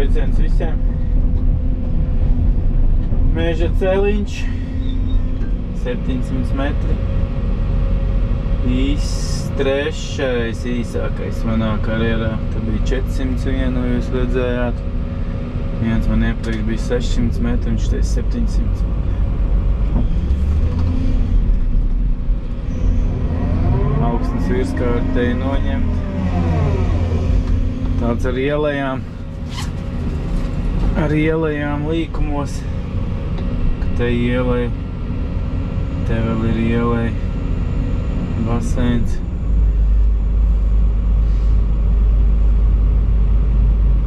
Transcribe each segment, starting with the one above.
sveiciens visiem. Meža celiņš, 700 metri. Trešais īsākais manā karjerā. Tad bija 401, jūs redzējāt. Viens man iepriekš bija 600 metri, viņš teica 700. Augstnes virskārtēji noņemt. Tāds ar ielējām līkumos. Ka te ielai, te vēl ir ielai baseins.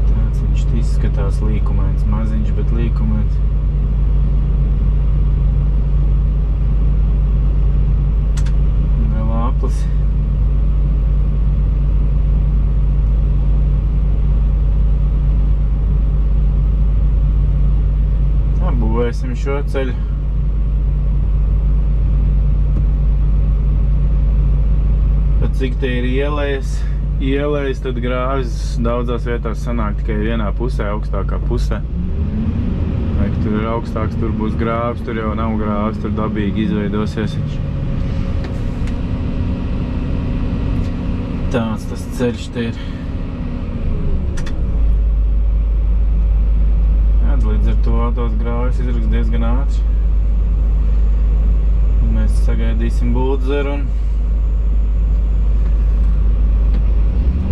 Tāds viņš izskatās līkumains, maziņš, bet līkumains. Vēl aplis. Būvēsim šo ceļu. Pat cik te ir ielējas, tad grāvis daudzās vietās sanāk tikai vienā pusē, augstākā pusē. Vai tur ir augstāks, tur būs grāvis, tur jau nav grāvis, tur dabīgi izveidosies viņš. Tāds tas ceļš te ir. Līdz ar to tos grāvis izraks diezgan ātri. Mēs sagaidīsim buldozeru un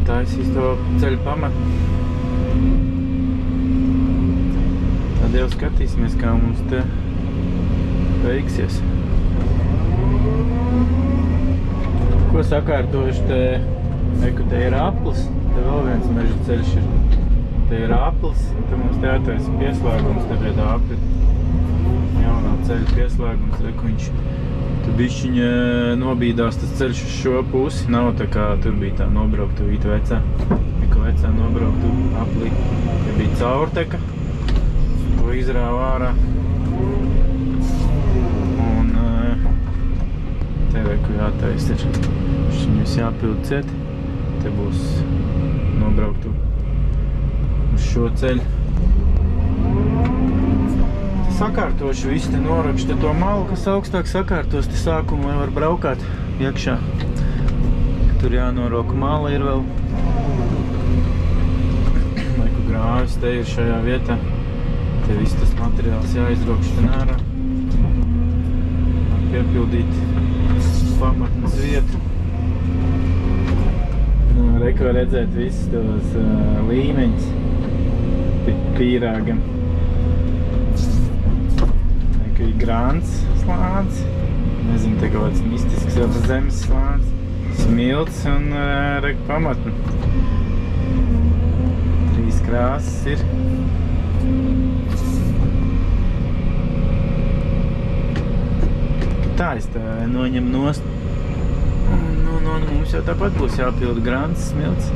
taisīs to ceļu pamatu. Tad jau skatīsimies, kā mums te veiksies. Ko sakārtojuši te? Te ir aplis, te vēl viens meža ceļš ir. Te ir aplis, te mums te jātaisa pieslēgums, te pie tā apli jaunā ceļa pieslēgums, reku viņš tu bišķiņa nobīdās tas ceļš uz šo pusi, nav tā kā tur bija tā nobrauktuvīta vecā, eka vecā nobrauktu aplī, te bija caurteka, to izrāva ārā, un te reku jātaisa ir, viņus jāpild ciet, te būs nobrauktu uz šo ceļu. Sakārtošu visu te norakšu te to malu, kas augstāk sakārtos te sākumu, lai var braukāt iekšā. Tur jānoroka mala ir vēl. Laiku grāvis te ir šajā vietā. Te viss tas materiāls jāizrokš te nārā. Piepildīt pamatnes vietu. Reku var redzēt visus tos līmeņus. Pīrāgam. Ka ir grāns slāns. Nezinu, te kaut kāds mistisks vēl zemes slāns. Smilts un reku pamatni. 3 krāsas ir. Tā es tā noņem nost. Un mums jau tāpat būs jāpilda grāns, smilts.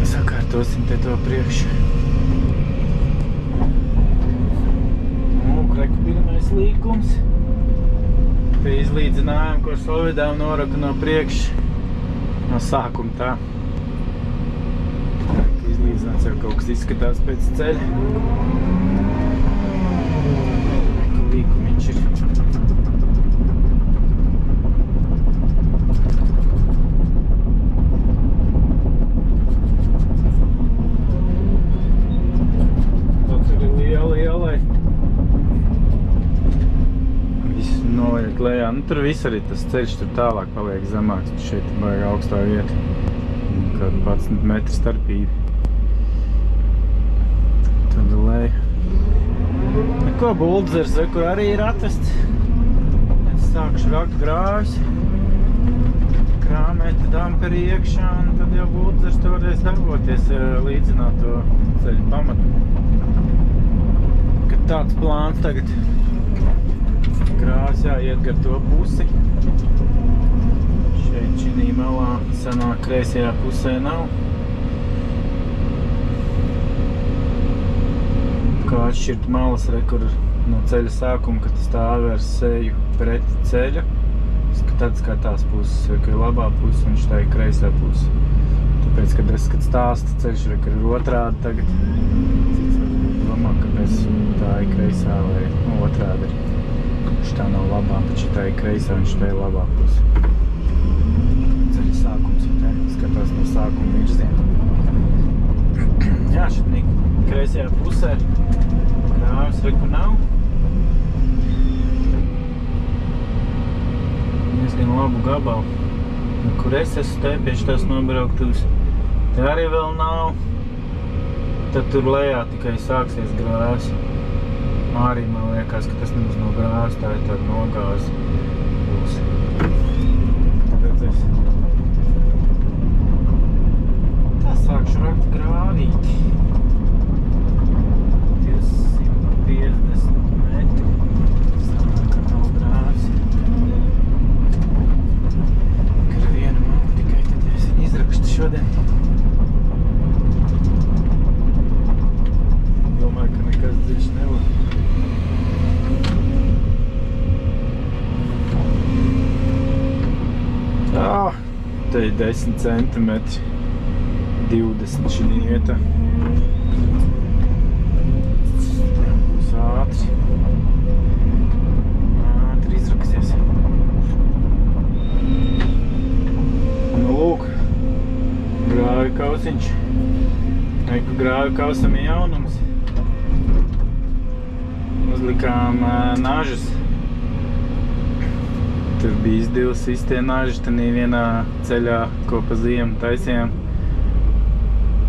Sakārtosim te to priekšu. Reku pirmais līkums. Te izlīdzinājām, ko solvidām noraku no priekšu. No sākuma tā. Izlīdzināts jau kaut kas izskatās pēc ceļa. Reku līkumiņš ir. Lejā. Nu, tur viss arī tas ceļš tur tālāk paliek zemāks. Šeit ir baigi augstā vieta. Kādu 11 metru starpība. Tad leja. Neko buldozers, kur arī ir atvests. Es sākušu rakt grāvis. Krāmēt damperi iekšā un tad jau buldozers te varēs darboties, līdzināt to ceļu pamatu. Kad tāds plāns tagad. Krāvis jāiet gar to pusi. Šeit šinī malā sanāk kreisajā pusē nav. Kā atšķirt malas, kur no ceļa sākuma, kad stāvi ar seju pret ceļu. Tad skatās puses, ka ir labā puse un šitā ir kreisā puse. Tad Tāpēc, kad es stāstu ceļš, ka ir otrādi tagad, cits varbūt domā, kāpēc tā ir kreisā vai otrādi ir. Šitā nav labā, bet šitā ir kreisā un šitā ir labā puse. Ceļa sākums ir te, skatās no sākuma virziena. Jā, šitā kreisajā pusē grāvis reku nav. Diezgan labu gabalu. Kur es esmu te, pie šitās nobrauktuves. Te arī vēl nav. Tad tur lejā tikai sāksies grāvis. Arī man liekas, ka tas nemaz no grāvis, tā ir tāda nogāze būs. Redzēs. Tā sākšu rakt grāvīti. 250 metri. Sanāk, ka nav grāvis. Šodien. Domāju, ka nekas dziļš nevar. Te ir 10 centimetri, 20 šķinieta. Būs ātri. Ātri izraksies. Nu, lūk. Grāvi kausiņš. Grāvi kausam ir jaunums. Uzlikām nažas. Tur bija izdevs visi tie naži, tanī vienā ceļā, ko pa ziemu taisījām.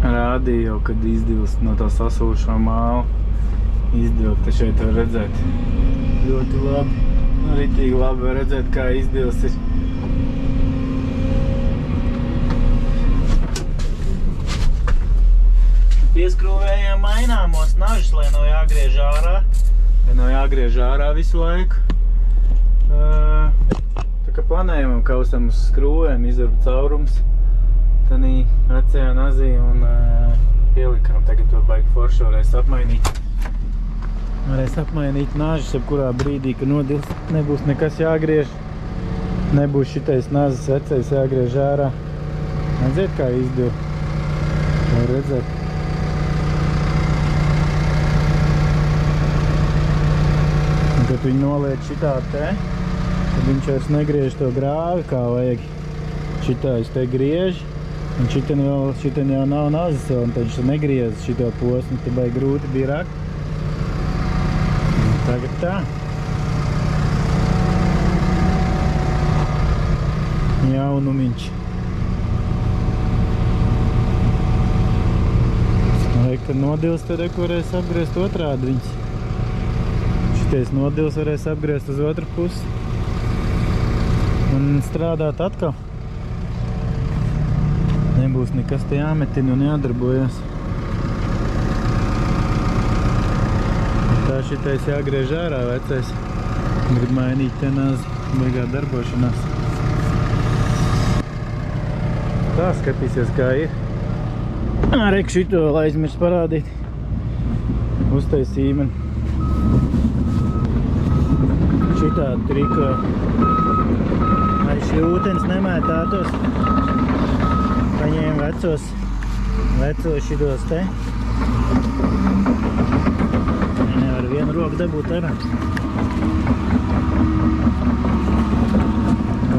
Rādīja jau, kad izdevs no tā sasūšo māla. Izdevs, te šeit var redzēt. Ļoti labi. Ritīgi labi var redzēt, kā izdevs ir. Pieskrūvējām maināmos nažus, lai nav jāgriež ārā. Lai nav jāgriež ārā visu laiku. Tā kā planējumam kausam uz skrūvēm, izurba caurums. Tanī vecajā nazī un pielikām. Tagad to baigi forši varēs apmainīt. Varēs apmainīt nažus, jebkurā brīdī, ka nodils nebūs nekas jāgriež. Nebūs šitais nazis vecais jāgriež ārā. Redziet, kā izdev. Var redzēt. Kad viņi noliek šitā te, tad viņš vairs negriež to grāvi, kā vajag. Šitais te griež, un šiten jau nav nazis vēl, un tad viņš negriez šito posmu, tad baigi grūti bija rakt. Un tagad tā. Jaunumiņš. Vajag, kad nodils, tad varēs apgriezt otrādi viņas. Šitais nodils varēs apgriezt uz otru pusi un strādāt atkal. Nebūs nekas te jāmetina un jādarbojas. Tā šitais jāgriež ārā vecais. Grib mainīt te nazi, baigā darbošanās. Tā skatīsies, kā ir. Rek šito aizmirst parādīt. Uztaisīja man. Šitādu triku, lai šī ūtens nemētātos. Paņēmu vecos šitos te. Nevar vienu roku dabūt arā.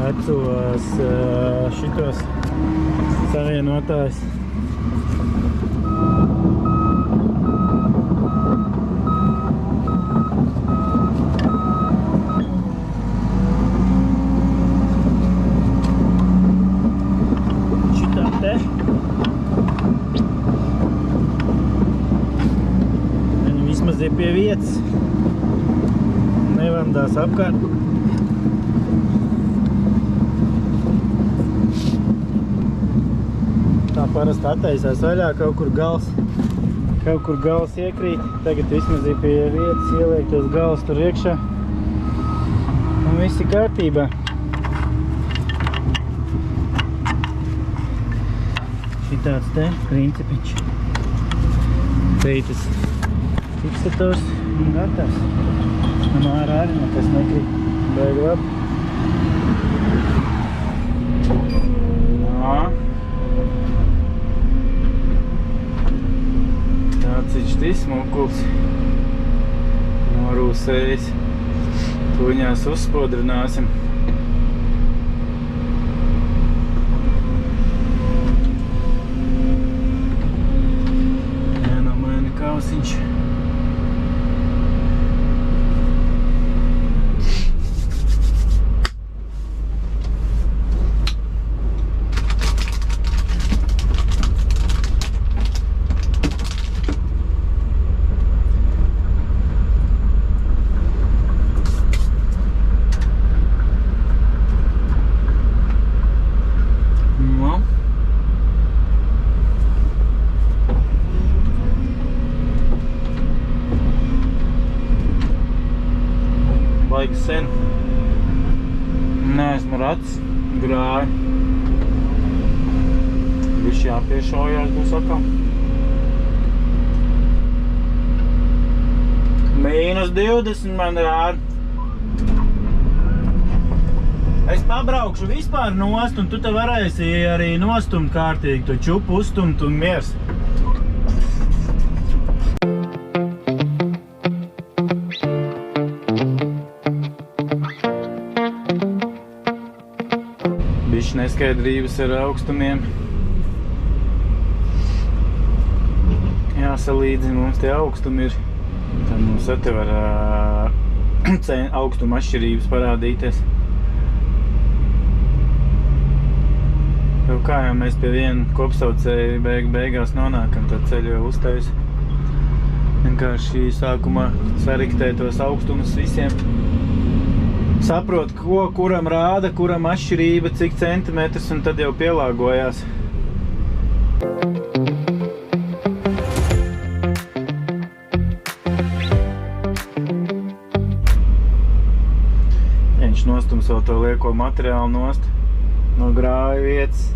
Vecos šitos savienotājs. Vismaz ir pie vietas. Nevandās apkārt. Tā parasti attaisās vaļā, kaut kur gals iekrīt. Tagad vismaz ir pie vietas, ieliek tos gals tur iekšā. Un viss ir kārtībā. Šitāds te principiņš. Teitas fiksators un gatavs. Un ārā arī nekas nekrīt. Baigi labi. Rakstīs mukuls. Norūsējis. Tuņās uzspodrināsim. Jānomaina kausiņš. Laika sen. Neesmu rats, grāju. Viši jāpiešaujās būs atkal. -20 man rāda. Es pabraukšu vispār nost, un tu te varēsi arī nostumt kārtīgi, to čupu uzstumt un miers. Bišķi neskaidrības ar augstumiem. Jāsalīdzina, mums tie augstumi ir. Tad mums te var augstuma atšķirības parādīties. Jau kā jau mēs pie viena kopsaucēja beigās nonākam, tad ceļu jau uztais. Vienkārši sākumā sariktē tos augstumus visiem. Saprot, ko kuram rāda, kuram atšķirība, cik centimetrus, un tad jau pielāgojās. Viņš nostums vēl to lieko materiālu nost no grāju vietas.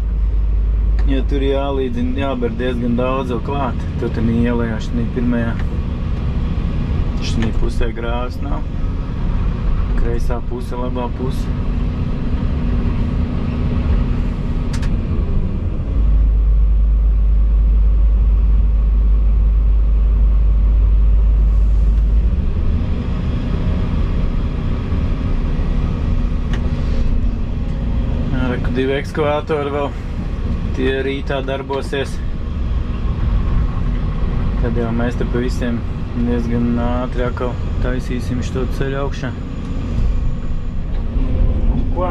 Jo tur jālīdzina, jāber diezgan daudz vēl klāt. Tur te ielējā šitnī pirmajā. Šitnī pusē grāvas nav. Kreisā puse, labā puse. Reku 2 ekskavātori vēl. Tie rītā darbosies. Tad jau mēs te pa visiem diezgan ātri atkal taisīsim šo ceļu augšā. Ko?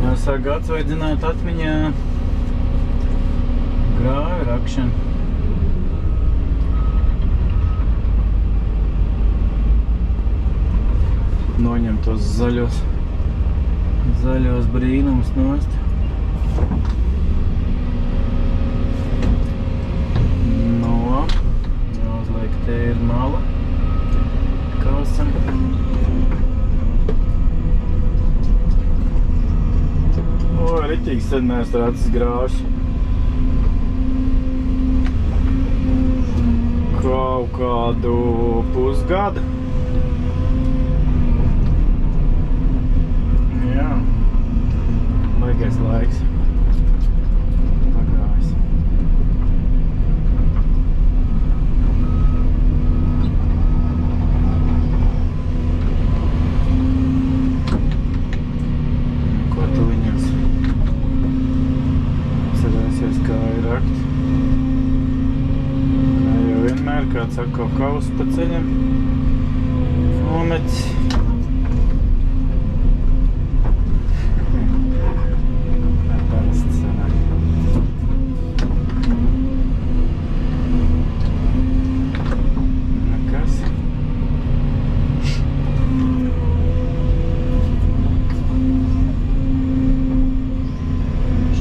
Jāsāk atsvaidzināt atmiņā grāvi rakšanu. Noņem tos zaļos brīnumus nost. No, jāuzliek te ir mala. Kausam. Ritīgi sen mēs rācis grāvs. Kaut kādu pusgadu. Jā. Baigais laiks. Pagājis. Ko tu viņas? Kā ir rakt. Kā jau vienmēr, kāds atkal kaus pa ceļam. Nomets. Tā parasti sanāk. Nekas.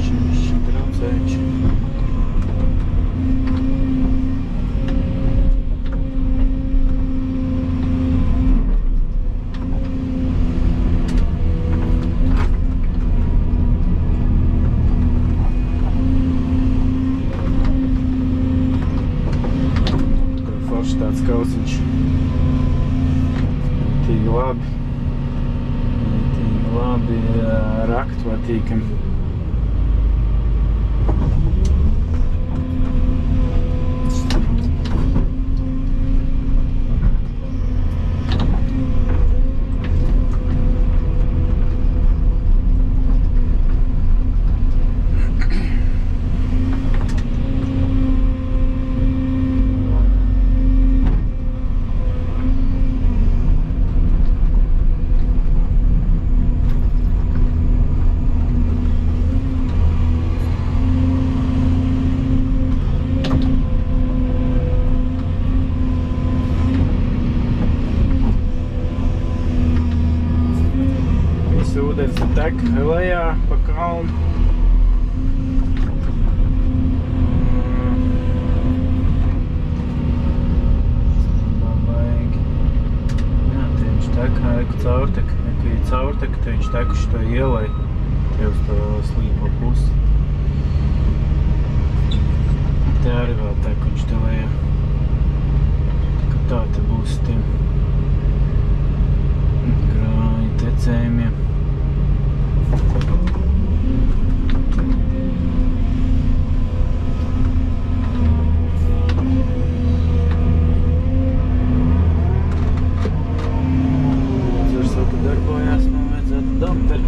Višķi traucējuši. Tāds kausiņš. Tīgi labi rakt patīkam. lejā pa kalnu. Caurtek, ja ir caurtek, tad viņš tekuši to ielai, te uz to slīpo pusi. Te arī vēl tekuši te lejā. Tā te būs tiem grāņu tecējumiem. Darbojās, man vajadzētu damperi.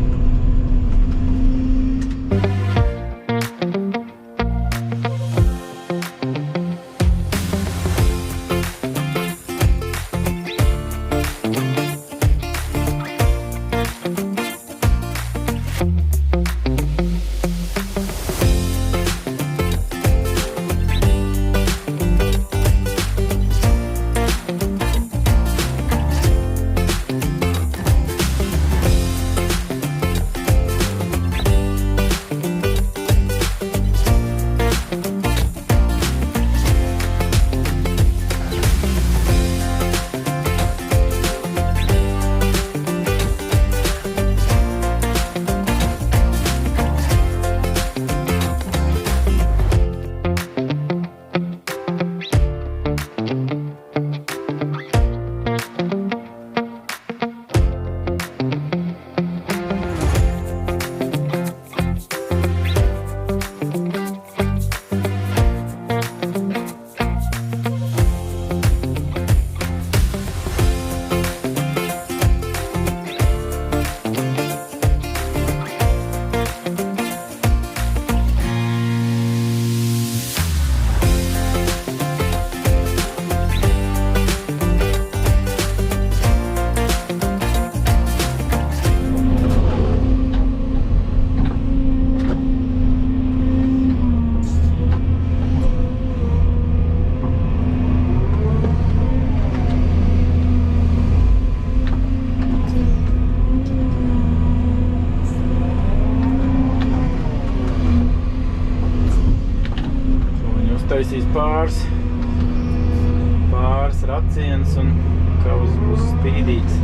Taisīs pāris raciens un kaus būs spīdīts.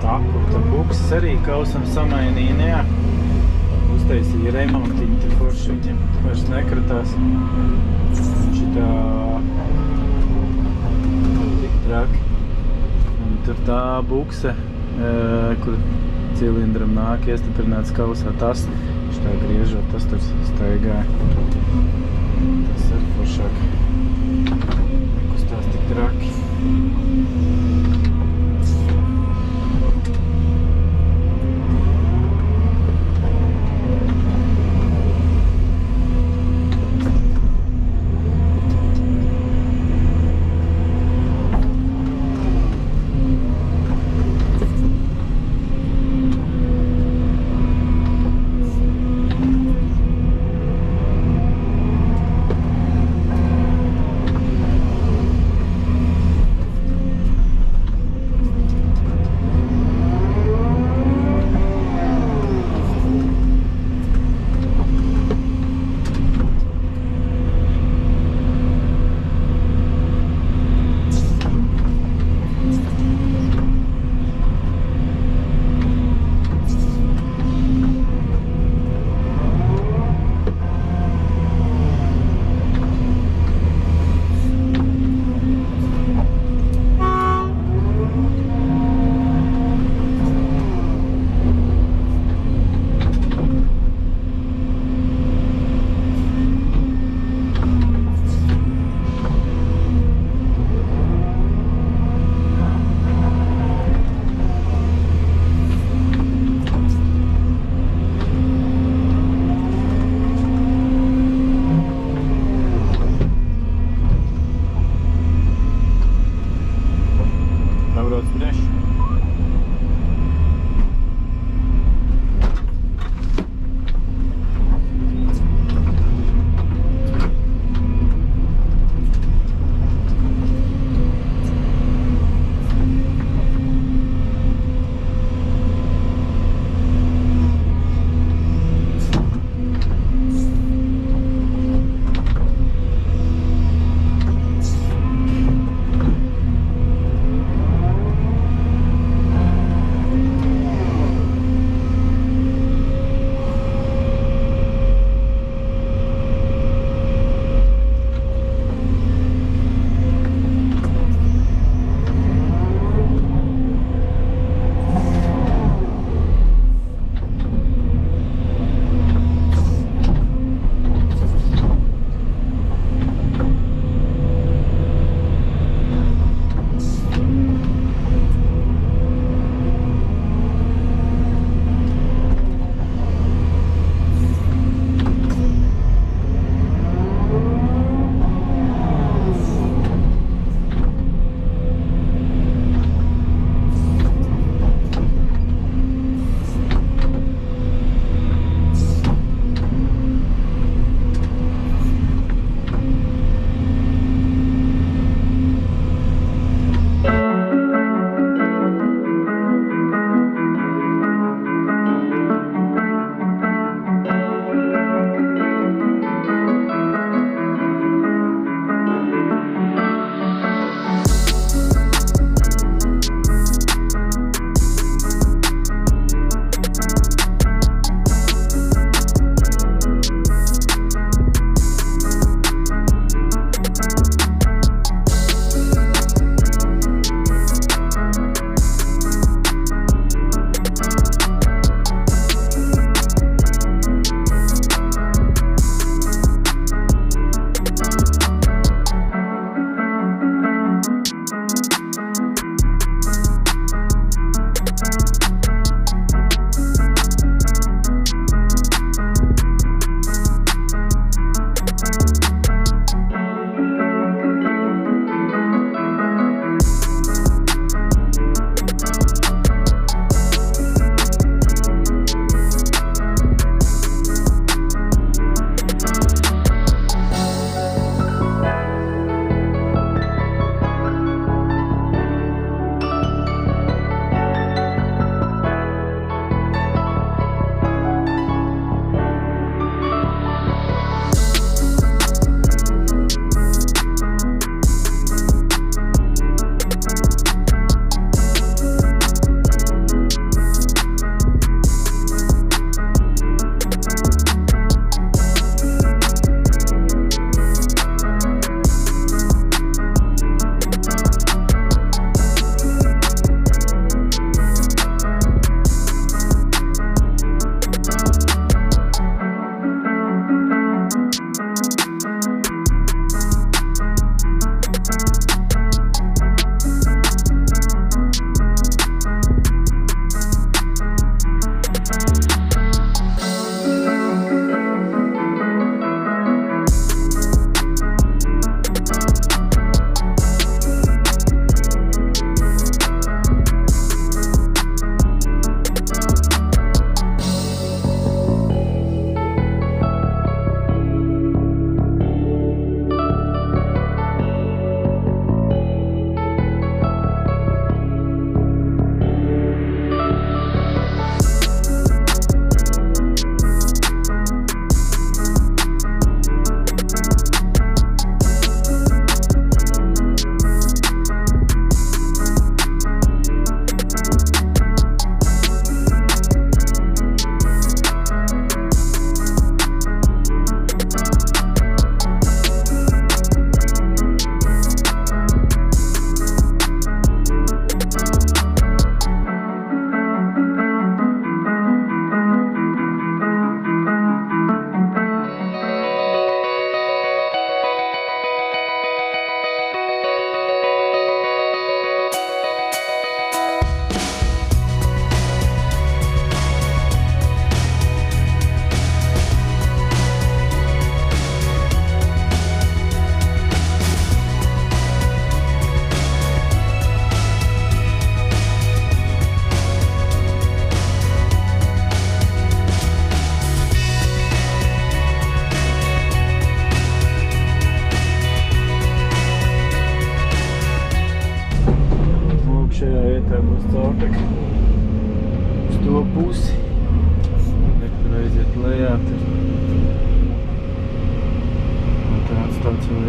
Tā bukses arī kausam samainīja, ne jā. Uztaisīja remontiņu, te forši viņam vairs nekratās. Viņš ir tā tik traki. Un tur tā bukse, kur cilindram nāk iestiprināts kausā, tas viņš tā griežot, tas tur staigāja. Tas ir foršāk. Nekustās tik traki.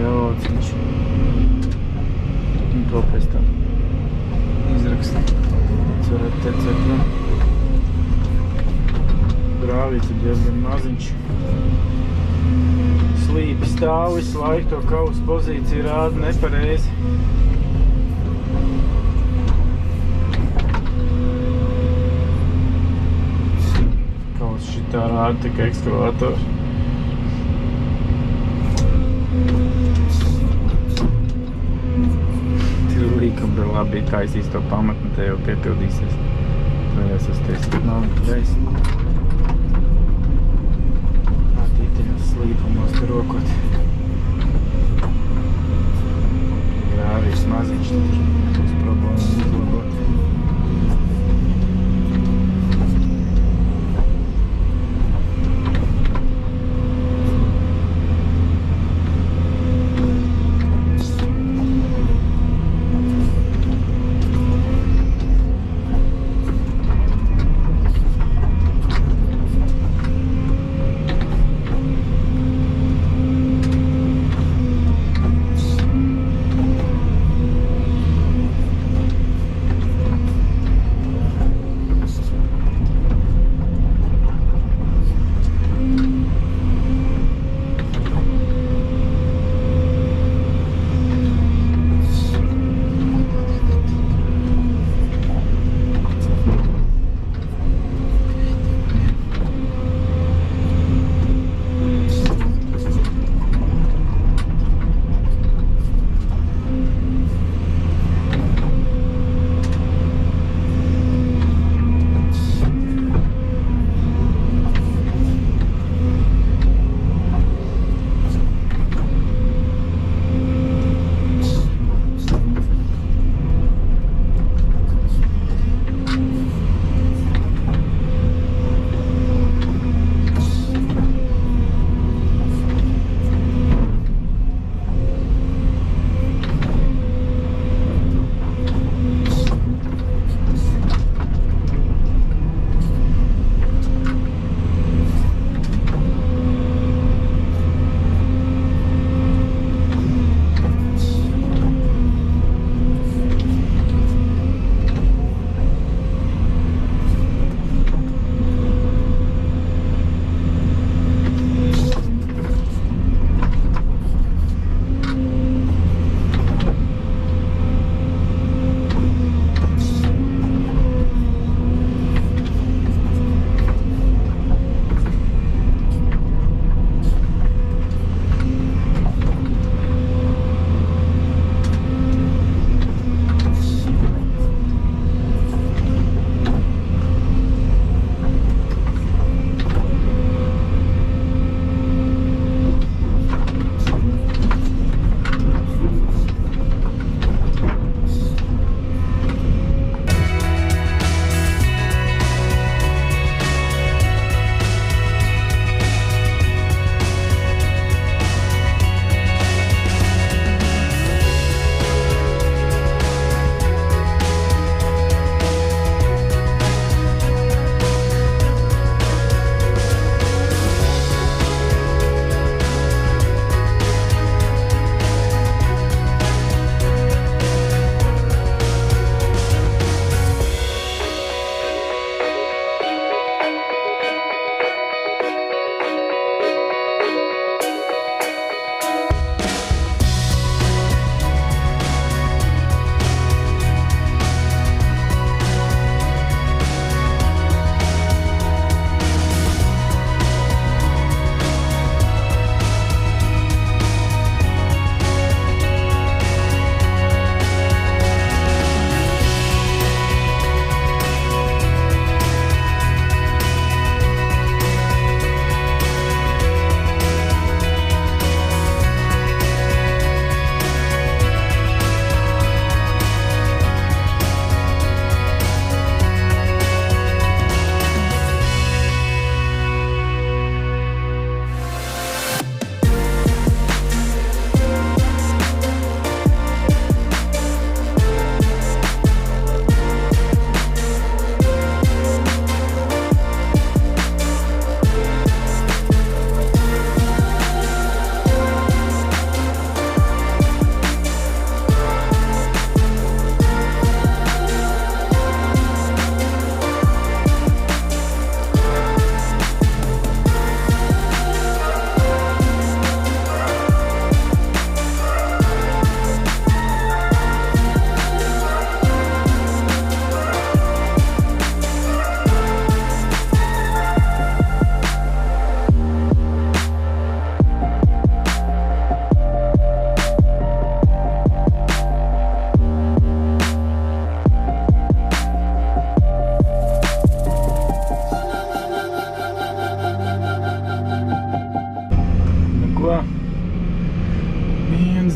Jauciņš. Un to pēc tam izrakstīt. Tas varētu tecēt, nu. Grāvīts ir diezgan maziņš. Slīpi stāv visu laiku, to kausu pozīciju rāda nepareizi. Kausu šitā rāda tikai ekskavātors. Līkam bija labi taisīs to pamatni, te jau piepildīsies. Varēs uztaisīt nav gaisa. Tītiņos slīpumos te rokot. Grāvīs maziņš, tad būs problēma izlabot.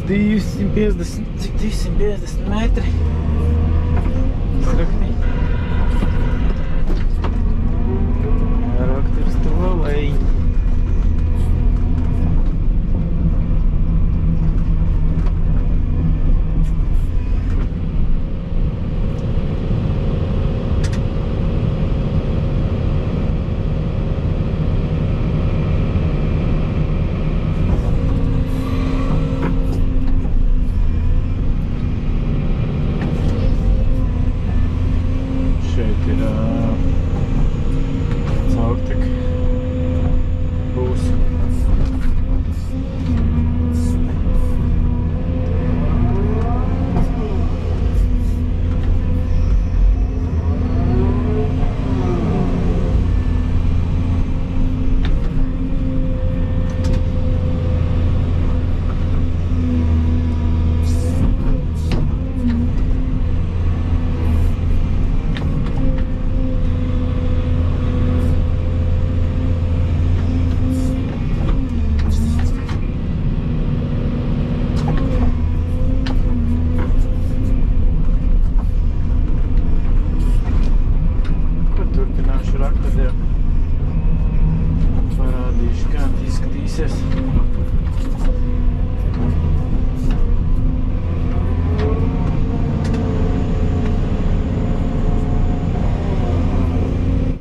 250, cik 250 metri. Sakni. Vairāk tur stāvēji. Parādīšu, kā tas izskatīsies.